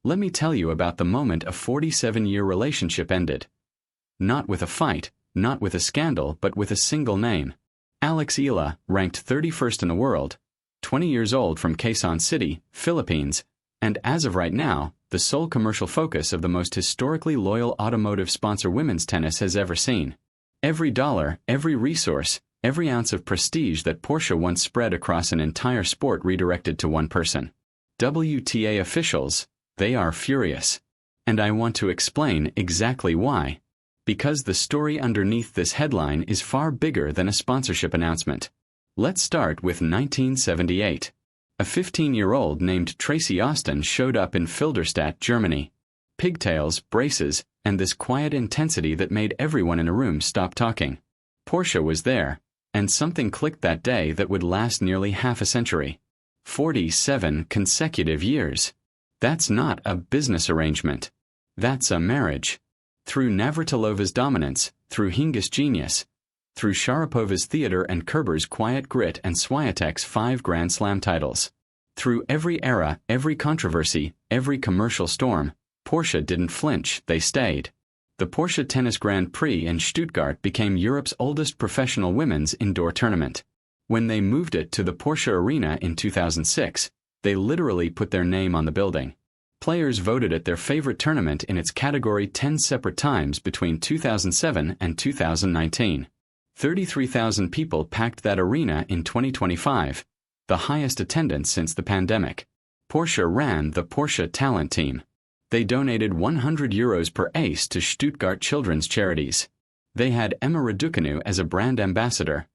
Let me tell you about the moment a 47-year relationship ended. Not with a fight, not with a scandal, but with a single name. Eala, ranked 31st in the world, 20 years old, from Quezon City, Philippines, and as of right now, the sole commercial focus of the most historically loyal automotive sponsor women's tennis has ever seen. Every dollar, every resource, every ounce of prestige that Porsche once spread across an entire sport redirected to one person. WTA officials, they are furious. And I want to explain exactly why. Because the story underneath this headline is far bigger than a sponsorship announcement. Let's start with 1978. A 15-year-old named Tracy Austin showed up in Filderstadt, Germany. Pigtails, braces, and this quiet intensity that made everyone in a room stop talking. Porsche was there, and something clicked that day that would last nearly half a century. 47 consecutive years. That's not a business arrangement. That's a marriage. Through Navratilova's dominance, through Hingis' genius, through Sharapova's theater and Kerber's quiet grit and Swiatek's 5 Grand Slam titles. Through every era, every controversy, every commercial storm, Porsche didn't flinch, they stayed. The Porsche Tennis Grand Prix in Stuttgart became Europe's oldest professional women's indoor tournament. When they moved it to the Porsche Arena in 2006, they literally put their name on the building. Players voted it their favorite tournament in its category 10 separate times between 2007 and 2019. 33,000 people packed that arena in 2025, the highest attendance since the pandemic. Porsche ran the Porsche Talent Team. They donated €100 per ace to Stuttgart children's charities. They had Emma Raducanu as a brand ambassador.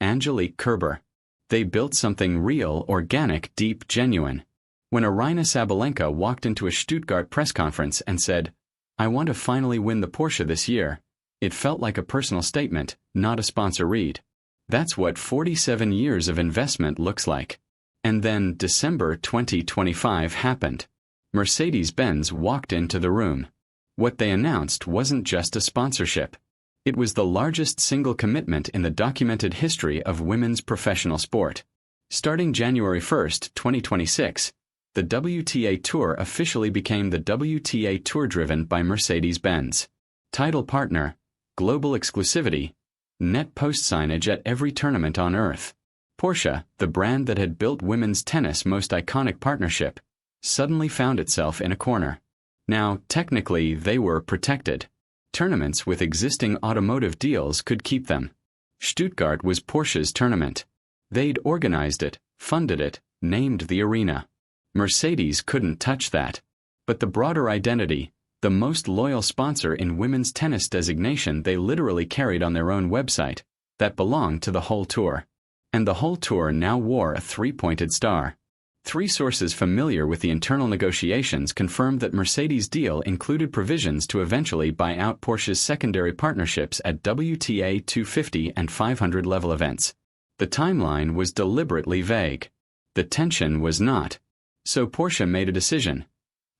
Angelique Kerber. They built something real, organic, deep, genuine. When Irina Sabalenka walked into a Stuttgart press conference and said, "I want to finally win the Porsche this year," it felt like a personal statement, not a sponsor read. That's what 47 years of investment looks like. And then December 2025 happened. Mercedes-Benz walked into the room. What they announced wasn't just a sponsorship. It was the largest single commitment in the documented history of women's professional sport. Starting January 1, 2026, the WTA Tour officially became the WTA Tour, driven by Mercedes-Benz. Title partner, global exclusivity, net post signage at every tournament on Earth. Porsche, the brand that had built women's tennis' most iconic partnership, suddenly found itself in a corner. Now, technically, they were protected. Tournaments with existing automotive deals could keep them. Stuttgart was Porsche's tournament. They'd organized it, funded it, named the arena. Mercedes couldn't touch that. But the broader identity, the most loyal sponsor in women's tennis designation they literally carried on their own website, that belonged to the whole tour. And the whole tour now wore a 3-pointed star. 3 sources familiar with the internal negotiations confirmed that Mercedes' deal included provisions to eventually buy out Porsche's secondary partnerships at WTA 250 and 500 level events. The timeline was deliberately vague. The tension was not. So Porsche made a decision.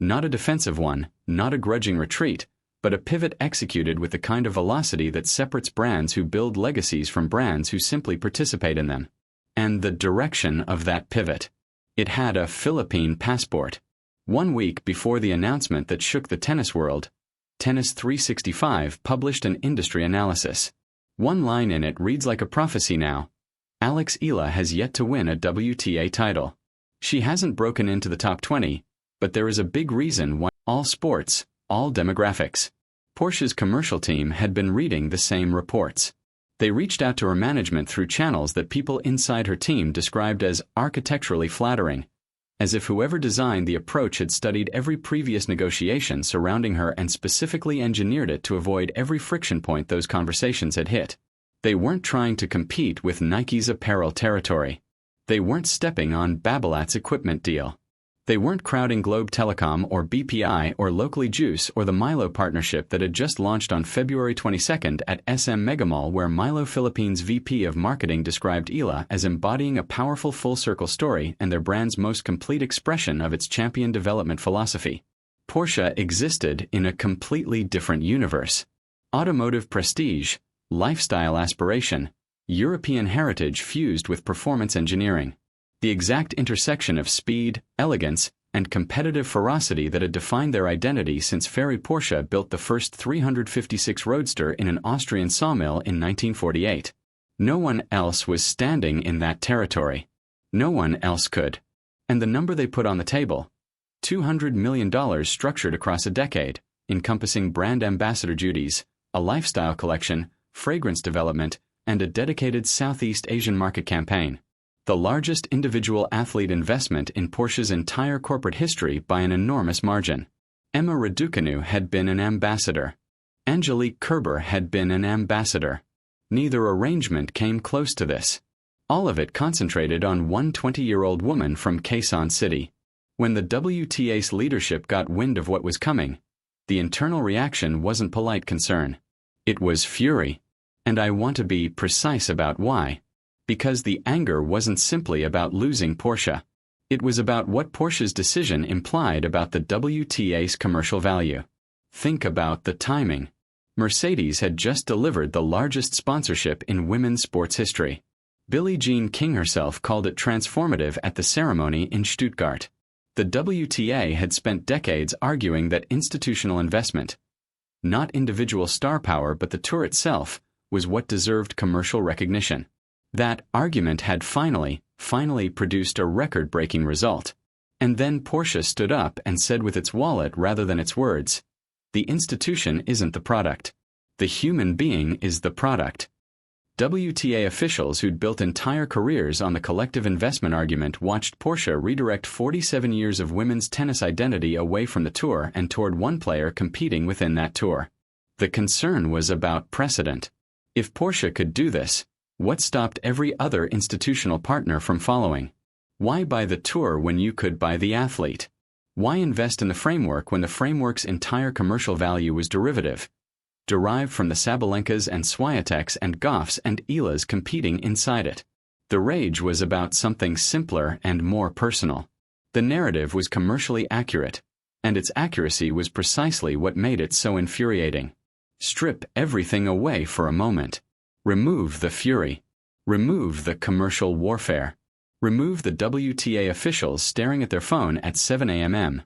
Not a defensive one, not a grudging retreat, but a pivot executed with the kind of velocity that separates brands who build legacies from brands who simply participate in them. And the direction of that pivot. It had a Philippine passport. 1 week before the announcement that shook the tennis world, Tennis 365 published an industry analysis. One line in it reads like a prophecy now. Eala has yet to win a WTA title. She hasn't broken into the top 20, but there is a big reason why. All sports, all demographics. Porsche's commercial team had been reading the same reports. They reached out to her management through channels that people inside her team described as architecturally flattering, as if whoever designed the approach had studied every previous negotiation surrounding her and specifically engineered it to avoid every friction point those conversations had hit. They weren't trying to compete with Nike's apparel territory. They weren't stepping on Babolat's equipment deal. They weren't crowding Globe Telecom or BPI or Locally Juice or the Milo partnership that had just launched on February 22nd at SM Megamall, where Milo Philippines VP of Marketing described Eala as embodying a powerful full-circle story and their brand's most complete expression of its champion development philosophy. Porsche existed in a completely different universe. Automotive prestige, lifestyle aspiration, European heritage fused with performance engineering. The exact intersection of speed, elegance, and competitive ferocity that had defined their identity since Ferry Porsche built the first 356 Roadster in an Austrian sawmill in 1948. No one else was standing in that territory. No one else could. And the number they put on the table, $200 million structured across a decade, encompassing brand ambassador duties, a lifestyle collection, fragrance development, and a dedicated Southeast Asian market campaign. The largest individual athlete investment in Porsche's entire corporate history by an enormous margin. Emma Raducanu had been an ambassador. Angelique Kerber had been an ambassador. Neither arrangement came close to this. All of it concentrated on one 20-year-old woman from Quezon City. When the WTA's leadership got wind of what was coming, the internal reaction wasn't polite concern. It was fury. And I want to be precise about why. Because the anger wasn't simply about losing Porsche. It was about what Porsche's decision implied about the WTA's commercial value. Think about the timing. Mercedes had just delivered the largest sponsorship in women's sports history. Billie Jean King herself called it transformative at the ceremony in Stuttgart. The WTA had spent decades arguing that institutional investment, not individual star power but the tour itself, was what deserved commercial recognition. That argument had finally produced a record-breaking result. And then Porsche stood up and said with its wallet rather than its words, "The institution isn't the product. The human being is the product." WTA officials who'd built entire careers on the collective investment argument watched Porsche redirect 47 years of women's tennis identity away from the tour and toward one player competing within that tour. The concern was about precedent. If Porsche could do this, what stopped every other institutional partner from following? Why buy the tour when you could buy the athlete? Why invest in the framework when the framework's entire commercial value was derived from the Sabalenkas and Swiateks and Goffs and Ealas competing inside it? The rage was about something simpler and more personal. The narrative was commercially accurate, and its accuracy was precisely what made it so infuriating. Strip everything away for a moment. Remove the fury. Remove the commercial warfare. Remove the WTA officials staring at their phone at 7 a.m.,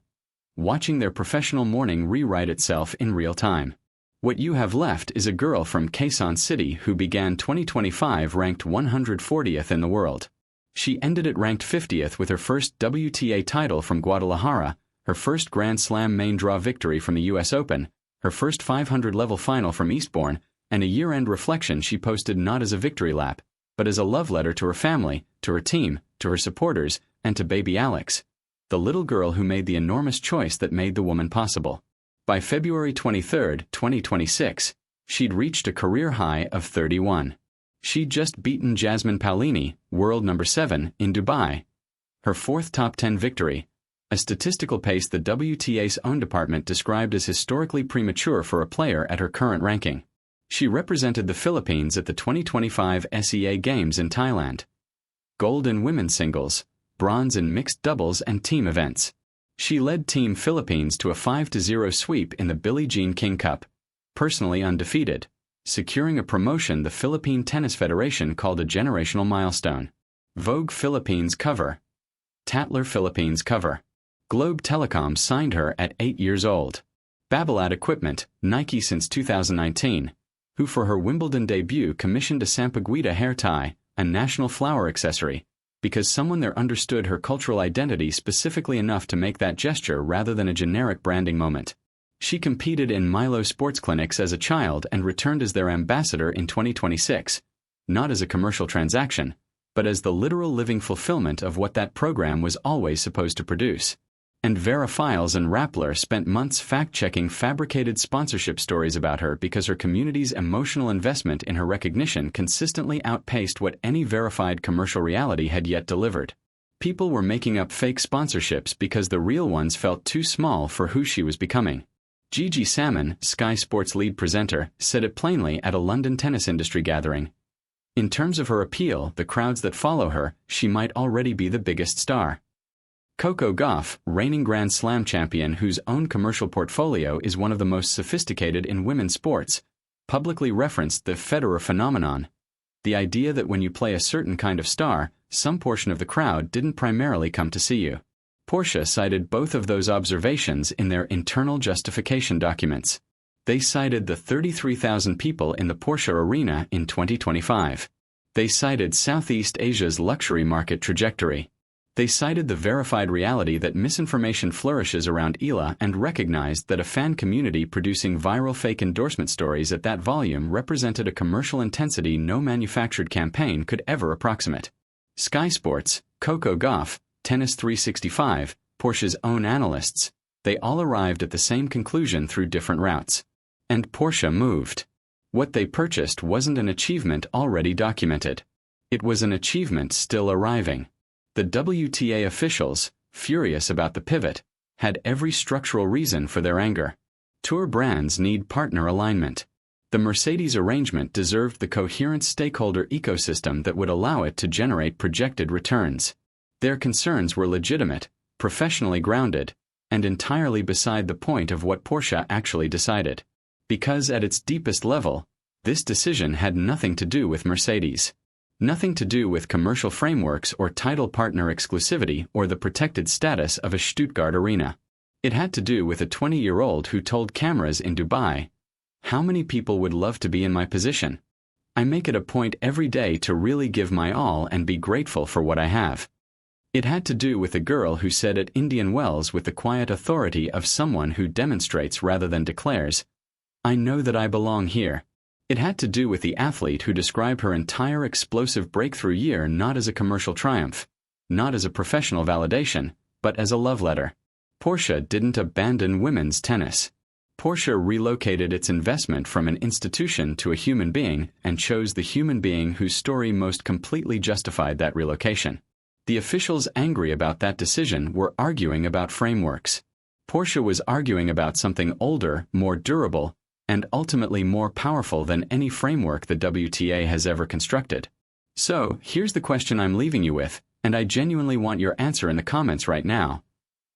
watching their professional morning rewrite itself in real time. What you have left is a girl from Quezon City who began 2025 ranked 140th in the world. She ended it ranked 50th with her first WTA title from Guadalajara, her first Grand Slam main draw victory from the US Open, her first 500-level final from Eastbourne, and a year-end reflection she posted not as a victory lap, but as a love letter to her family, to her team, to her supporters, and to baby Alex, the little girl who made the enormous choice that made the woman possible. By February 23, 2026, she'd reached a career high of 31. She'd just beaten Jasmine Paolini, world number 7, in Dubai. Her fourth top 10 victory, a statistical pace the WTA's own department described as historically premature for a player at her current ranking. She represented the Philippines at the 2025 SEA Games in Thailand. Gold in women's singles, bronze in mixed doubles and team events. She led Team Philippines to a 5-0 sweep in the Billie Jean King Cup, personally undefeated, securing a promotion the Philippine Tennis Federation called a generational milestone. Vogue Philippines cover. Tatler Philippines cover. Globe Telecom signed her at 8 years old. Babolat Equipment, Nike since 2019, who for her Wimbledon debut commissioned a Sampaguita hair tie, a national flower accessory, because someone there understood her cultural identity specifically enough to make that gesture rather than a generic branding moment. She competed in Milo sports clinics as a child and returned as their ambassador in 2026, not as a commercial transaction, but as the literal living fulfillment of what that program was always supposed to produce. And Vera Files and Rappler spent months fact-checking fabricated sponsorship stories about her because her community's emotional investment in her recognition consistently outpaced what any verified commercial reality had yet delivered. People were making up fake sponsorships because the real ones felt too small for who she was becoming. Gigi Salmon, Sky Sports lead presenter, said it plainly at a London tennis industry gathering. In terms of her appeal, the crowds that follow her, she might already be the biggest star. Coco Gauff, reigning Grand Slam champion whose own commercial portfolio is one of the most sophisticated in women's sports, publicly referenced the Federer phenomenon, the idea that when you play a certain kind of star, some portion of the crowd didn't primarily come to see you. Porsche cited both of those observations in their internal justification documents. They cited the 33,000 people in the Porsche arena in 2025. They cited Southeast Asia's luxury market trajectory. They cited the verified reality that misinformation flourishes around Eala and recognized that a fan community producing viral fake endorsement stories at that volume represented a commercial intensity no manufactured campaign could ever approximate. Sky Sports, Coco Gauff, Tennis 365, Porsche's own analysts, they all arrived at the same conclusion through different routes. And Porsche moved. What they purchased wasn't an achievement already documented. It was an achievement still arriving. The WTA officials, furious about the pivot, had every structural reason for their anger. Tour brands need partner alignment. The Mercedes arrangement deserved the coherent stakeholder ecosystem that would allow it to generate projected returns. Their concerns were legitimate, professionally grounded, and entirely beside the point of what Porsche actually decided. Because at its deepest level, this decision had nothing to do with Mercedes. Nothing to do with commercial frameworks or title partner exclusivity or the protected status of a Stuttgart arena. It had to do with a 20-year-old who told cameras in Dubai, "How many people would love to be in my position? I make it a point every day to really give my all and be grateful for what I have." It had to do with a girl who said at Indian Wells with the quiet authority of someone who demonstrates rather than declares, "I know that I belong here." It had to do with the athlete who described her entire explosive breakthrough year not as a commercial triumph, not as a professional validation, but as a love letter. Porsche didn't abandon women's tennis. Porsche relocated its investment from an institution to a human being and chose the human being whose story most completely justified that relocation. The officials angry about that decision were arguing about frameworks. Porsche was arguing about something older, more durable, and ultimately more powerful than any framework the WTA has ever constructed. So, here's the question I'm leaving you with, and I genuinely want your answer in the comments right now.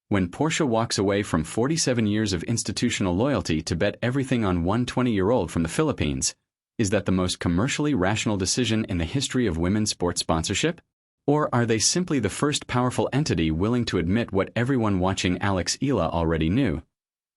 When Porsche walks away from 47 years of institutional loyalty to bet everything on one 20-year-old from the Philippines, is that the most commercially rational decision in the history of women's sports sponsorship? Or are they simply the first powerful entity willing to admit what everyone watching Alex Eala already knew?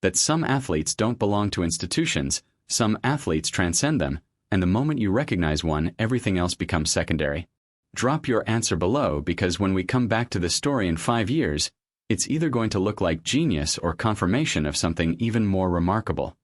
That some athletes don't belong to institutions, some athletes transcend them, and the moment you recognize one, everything else becomes secondary. Drop your answer below because when we come back to this story in 5 years, it's either going to look like genius or confirmation of something even more remarkable.